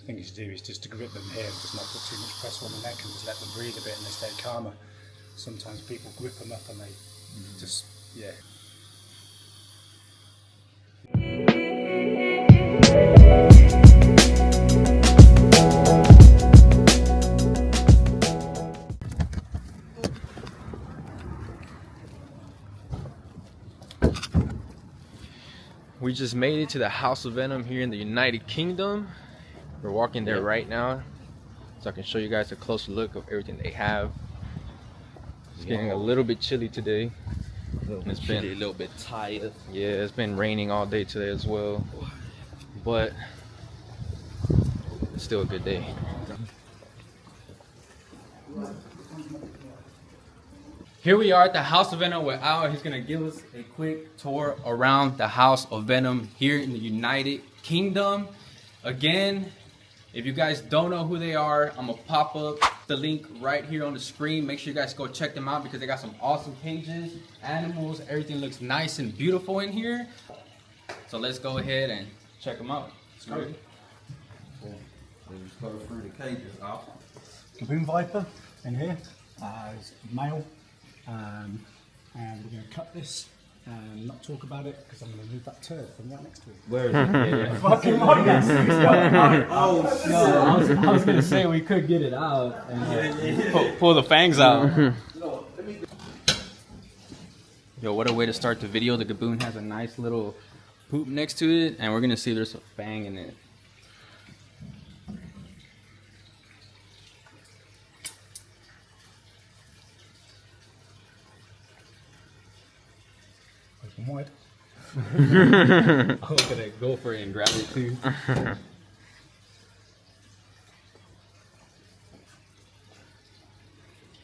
thing you should do is just to grip them here and just not put too much pressure on the neck and just let them breathe a bit and they stay calmer. Sometimes people grip them up and they just, yeah. We just made it to the House of Venom here in the United Kingdom. We're walking there right now, so I can show you guys a closer look of everything they have. It's getting a little bit chilly today. It's been a little bit tired. Yeah, it's been raining all day today as well, but it's still a good day. Here we are at the House of Venom with Al. He's gonna give us a quick tour around the House of Venom here in the United Kingdom. Again, if you guys don't know who they are, I'm gonna pop up the link right here on the screen. Make sure you guys go check them out because they got some awesome cages, animals, everything looks nice and beautiful in here. So let's go ahead and check them out. Let's go. Let's go through the cages out. Gaboon Viper in here, is male, and we're going to cut this and not talk about it because I'm going to move that turd from right next to it. Where is it? Fucking right. Oh, no, I was going to say we could get it out and pull the fangs out. Yo, what a way to start the video. The Gaboon has a nice little poop next to it, and we're going to see if there's a fang in it. Wide. I'm gonna go for it and grab it too.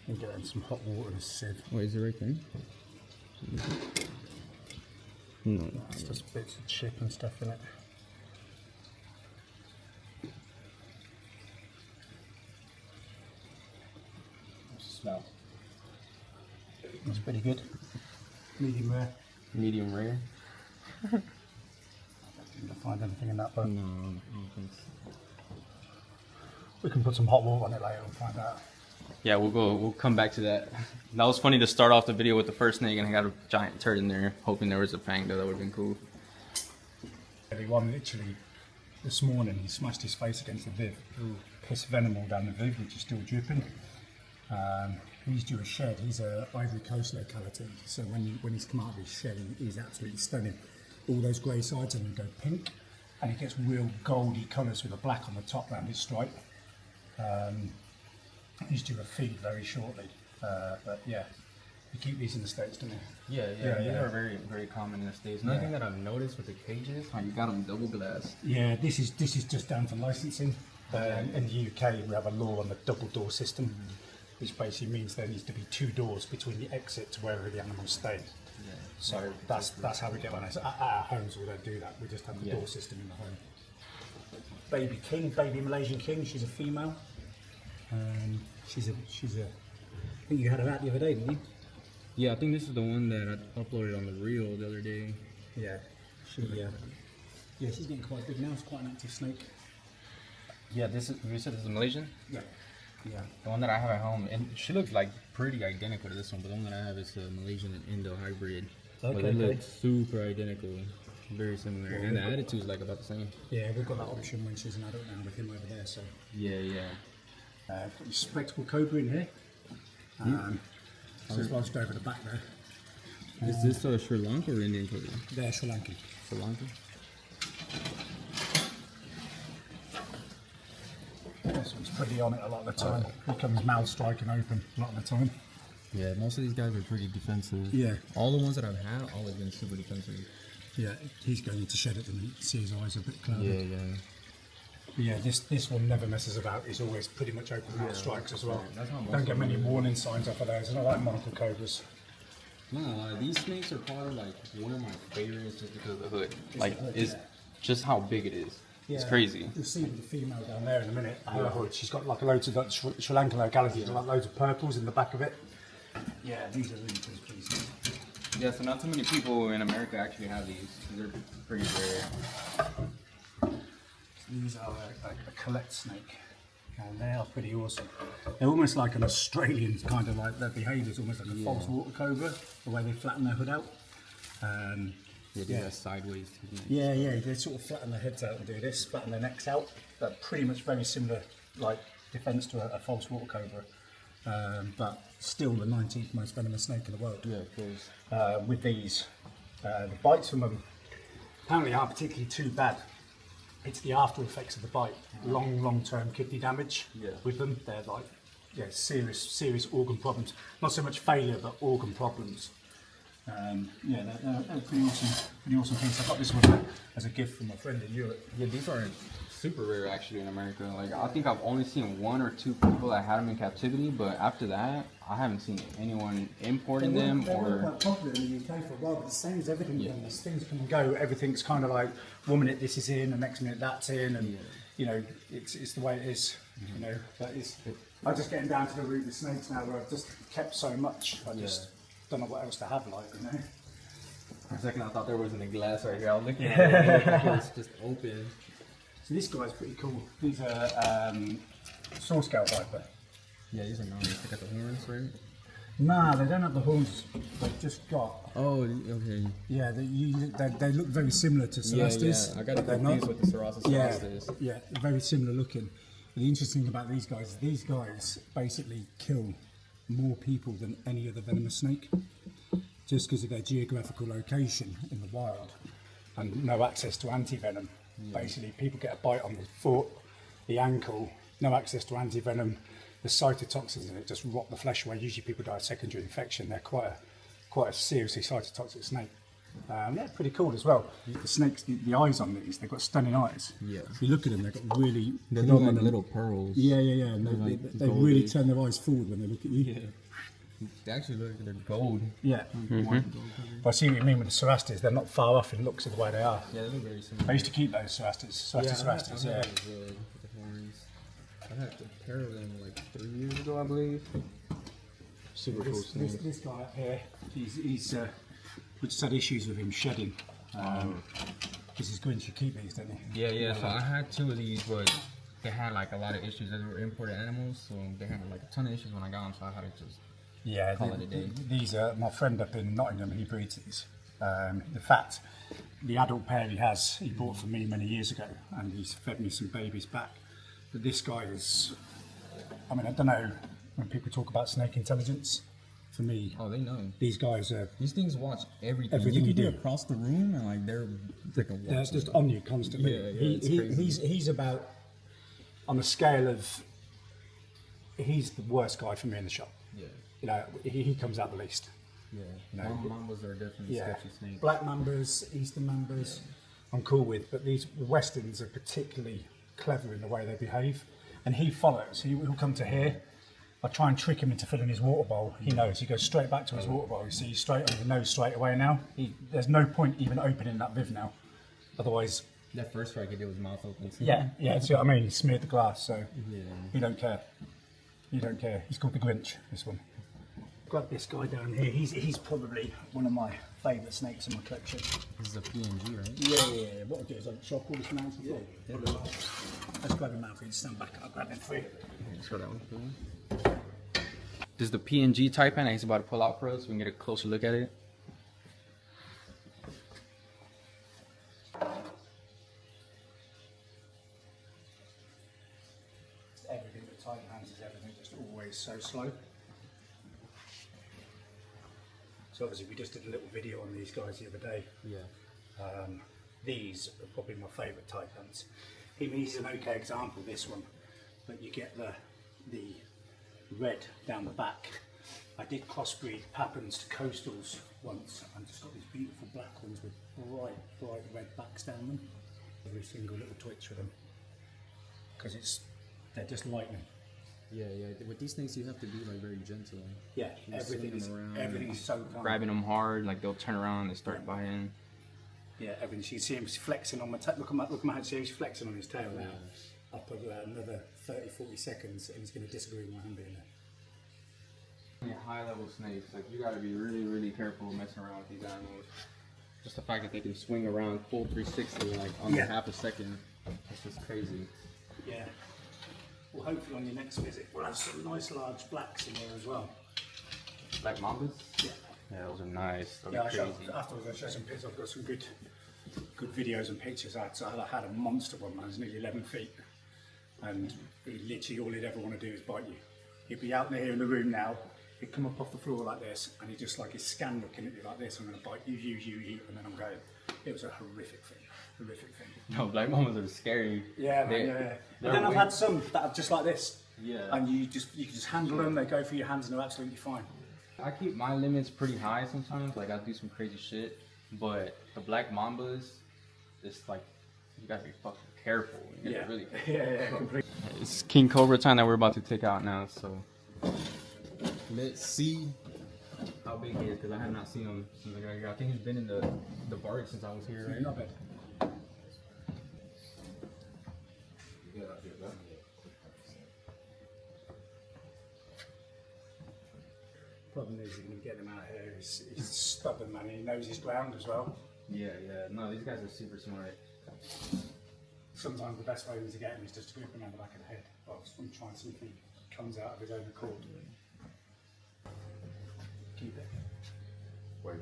And get in some hot water and a sieve. Wait, is it right there? No. It's just bits of chip and stuff in it. What's the smell? That's pretty good. Medium rare. Medium rare? I don't think you'll find anything in that boat. No, I don't think so. We can put some hot water on it later and find out. Yeah, we'll come back to that. That was funny to start off the video with the first snake and I got a giant turd in there, hoping there was a fang though. That would have been cool. Everyone literally this morning he smashed his face against the viv. Pissed venom all down the viv, which is still dripping. He's due a shed. He's a Ivory Coast locality, so when he's come out of his shed, he's absolutely stunning. All those grey sides and go pink, and he gets real goldy colours with a black on the top round his stripe. He's due a feed very shortly, but yeah, you keep these in the States, don't you? Yeah. These are very, very common in the States. Another thing that I've noticed with the cages, how you got them double glass. Yeah, this is just down to licensing. In the UK, we have a law on the double door system. Which basically means there needs to be 2 doors between the exit to wherever the animals stay. Yeah. So that's how we get on it. At our homes we don't do that, we just have the door system in the home. Baby king, baby Malaysian king, she's a female. She's a I think you had her out the other day, didn't you? Yeah, I think this is the one that I uploaded on the reel the other day. Yeah. She's getting quite big now, it's quite an active snake. Yeah, you said this is Malaysian? Yeah. Yeah. The one that I have at home, and she looks like pretty identical to this one, but the one that I have is a Malaysian and Indo hybrid. Okay, but they look super identical, very similar, and the attitude is like about the same. Yeah, we've got that option when she's an adult now with him over there, so. Yeah. Got your spectacle Cobra in here. So it's lodged over the back there. Is this a Sri Lanka or Indian Cobra? They're Sri Lankan. Sri Lanka? This one's pretty on it a lot of the time. He comes mouth striking open a lot of the time. Yeah, most of these guys are pretty defensive. Yeah. All the ones that I've had, always been super defensive. Yeah, he's going into shed at the minute. See his eyes are a bit clouded. Yeah. But yeah, this one never messes about. He's always pretty much open mouth strikes as well. Don't get many warning signs off of those. They're not like monocle cobras. No, these snakes are probably like one of my favorites just because of the hood. Like, it's just how big it is. Yeah, it's crazy. You'll see with the female down there in a minute. Her hood, she's got like loads of like, Sri Lankan localities, like loads of purples in the back of it. Yeah, these are really good pieces. Yeah, so not too many people in America actually have these. They're pretty rare. These are a collect snake, and they are pretty awesome. They're almost like an Australian kind of like, their behaviour is almost like a false water cobra, the way they flatten their hood out. Yeah, do that sideways. Yeah, they sort of flatten their heads out and do this, flatten their necks out. They're pretty much very similar, like defence to a false water cobra, but still the 19th most venomous snake in the world. Yeah, of course. With these, the bites from them apparently aren't particularly too bad. It's the after effects of the bite, long-term kidney damage with them. They're like, serious organ problems. Not so much failure, but organ problems. They're pretty awesome piece. I got this one as a gift from a friend in Europe. Yeah, these are super rare actually in America. Like, I think I've only seen 1 or 2 people that had them in captivity, but after that, I haven't seen anyone importing them. They were quite popular in the UK for a while, but the same as everything with them, these things come and go. Everything's kind of like, 1 minute this is in, the next minute that's in, and you know, it's the way it is. You know, I'm just getting down to the root of the snakes now, where I've just kept so much. I just don't know what else to have, like, you know. For a second, I thought there wasn't a glass right here. I was looking at it, like it was just open. So this guy's pretty cool. These are saw scale viper. Yeah, these are nice. They got the horns, right? Nah, they don't have the horns. They've just got. Oh, okay. Yeah, they look very similar to Celestis. Yeah. I got it confused with the Celestis. Yeah, very similar looking. The interesting thing about these guys basically kill more people than any other venomous snake, just because of their geographical location in the wild and no access to anti-venom. Basically, people get a bite on the foot, the ankle, no access to anti-venom. The cytotoxins in it just rot the flesh away. Usually people die of secondary infection. They're quite a seriously cytotoxic snake. They're pretty cool as well. The snakes, the eyes on these, they've got stunning eyes. Yeah. If you look at them, they've got really... They look like little pearls. Yeah. And they really turn their eyes forward when they look at you. Yeah. They actually look like they're gold. Yeah. But I see what you mean with the Cerastes. They're not far off in looks of the way they are. Yeah, they look very similar. I used to keep those Cerastes. I had a pair of them like 3 years ago, I believe. Super cool snake. This guy up here, he's we just had issues with him shedding. Because he's going to keep these, didn't he? Yeah. So I had 2 of these, but they had like a lot of issues. They were imported animals, so they had like a ton of issues when I got them. So I had to just call it a day. These are my friend up in Nottingham. He breeds these. In fact, the adult pair he bought for me many years ago, and he's fed me some babies back. But this guy is, I mean, I don't know, when people talk about snake intelligence, for me, they know. These guys are... These things watch everything. Everything you do. Across the room, and like they're just on you constantly. It's crazy. He's about, on a scale of, he's the worst guy for me in the shop. Yeah. You know, he comes out the least. Yeah. You know, Mambas are definitely sketchy snakes. Black mambas, eastern mambas, I'm cool with, but these westerns are particularly clever in the way they behave. And he follows. He'll come to here. I try and trick him into filling his water bowl. He knows. He goes straight back to his water bowl. You see, he's straight on the nose straight away now. There's no point even opening that viv now. Otherwise... That first strike he did was mouth open. Yeah, see what I mean? He smeared the glass, so he don't care. He don't care. He's called the Grinch, this one. Grab this guy down here. He's probably one of my favourite snakes in my collection. This is a PNG, right? Yeah. What I'll do is I'll chop all this mountain for you. Let's grab him out for you. Stand back. I'll grab him for you. Let's go that one. This is the PNG Taipan. He's about to pull out for us. We can get a closer look at it. Everything with Taipans is everything just always so slow. So obviously we just did a little video on these guys the other day. Yeah. These are probably my favourite Taipans. He's an okay example, this one, but you get the red down the back. I did crossbreed Papans to coastals once and just got these beautiful black ones with bright red backs down them. Every single little twitch with them, because they're just lightning. Yeah. With these things, you have to be like very gentle. Yeah, everything's so calm. Grabbing them hard, like they'll turn around and they start biting. Yeah, everything. You can see him flexing on my tail. Look at my hand. See, he's flexing on his tail now. Up another 30-40 seconds, and he's going to disagree with my hand being there. High-level snakes, like you got to be really careful messing around with these animals. Just the fact that they can swing around full 360 like under half a second. This is crazy. Yeah. Well, hopefully on your next visit, we'll have some nice large blacks in there as well. Black Mambas? Yeah. Yeah, those are nice. Those Yeah, are crazy. afterwards I'll show some pictures. I've got some good videos and pictures. I had a monster one, man. It was nearly 11 feet. And he literally, all he'd ever want to do is bite you. He'd be out there in the room now, he'd come up off the floor like this, and he'd just like his scan looking at you like this, I'm going to bite you, and then I'm going. It was a horrific thing. No, Black Mambas are scary. Yeah, man, yeah. But then I've had some that are just like this. Yeah. And you can just handle them, they go through your hands and they're absolutely fine. I keep my limits pretty high sometimes, like I do some crazy shit, but the Black Mambas, it's like, you gotta be fucking careful. You gotta really Yeah, completely. It's King Cobra time that we're about to take out now, so let's see how big he is, because I have not seen him since I got here. I think he's been in the bark since I was here, right? Not bad. Problem is, you can get him out here. He's stubborn, man. He knows his ground as well. Yeah. No, these guys are super smart. Sometimes the best way to get him is just to grip him around the back of the head. Well, I'm trying to see if he comes out of his own accord. Keep it. Wait.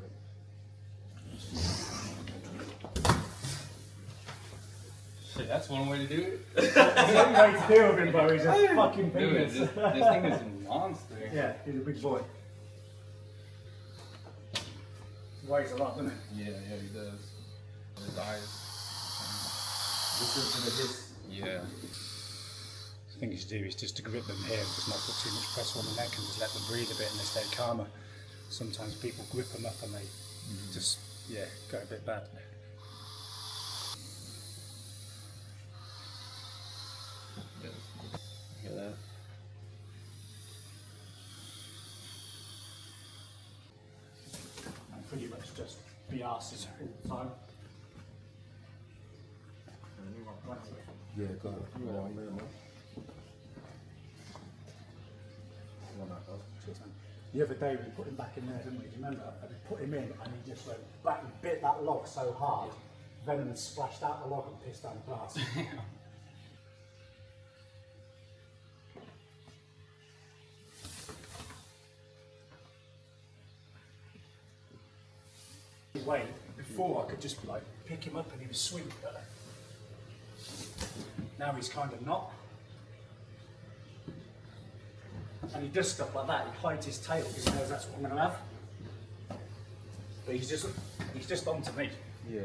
Shit, that's one way to do it. There's one way to deal with him, bro. He's a fucking Dude, penis. this thing is a monster. Yeah, he's a big boy. Weighs a lot, doesn't he? Yeah, he does. His eyes. Yeah. The thing you should do is just to grip them here and just not put too much pressure on the neck and just let them breathe a bit and they stay calmer. Sometimes people grip them up and they just, go a bit bad. Hear that? And pretty much just be asses all the time. Yeah, go ahead. The other day we put him back in there, didn't we? Do you remember? And we put him in and he just went back and bit that log so hard, Venom splashed out the log and pissed down the glass. Wait, before I could just like pick him up and he was sweet, but now he's kind of not. And he does stuff like that, he hides his tail because he knows that's what I'm going to have. But he's just on to me. Yeah.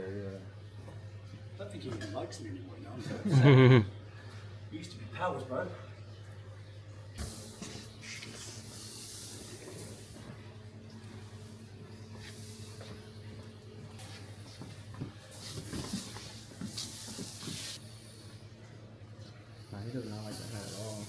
I don't think he even likes me anymore now. He used to be powers, bro. Nah, he does not like that at all.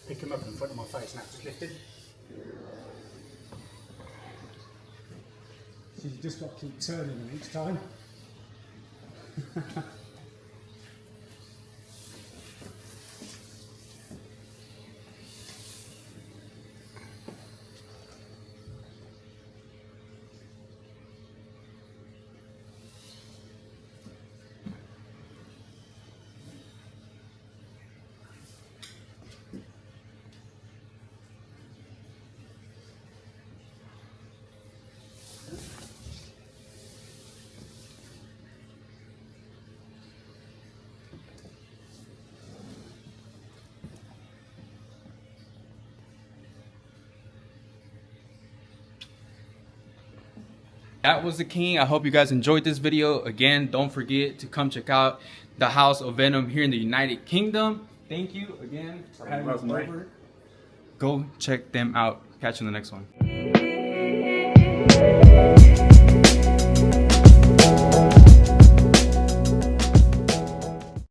Pick him up in front of my face now, just lifted. So you just got to keep turning him each time. That was the king. I hope you guys enjoyed this video. Again, don't forget to come check out the House of Venom here in the United Kingdom. Thank you again for having us over. Go check them out. Catch you in the next one.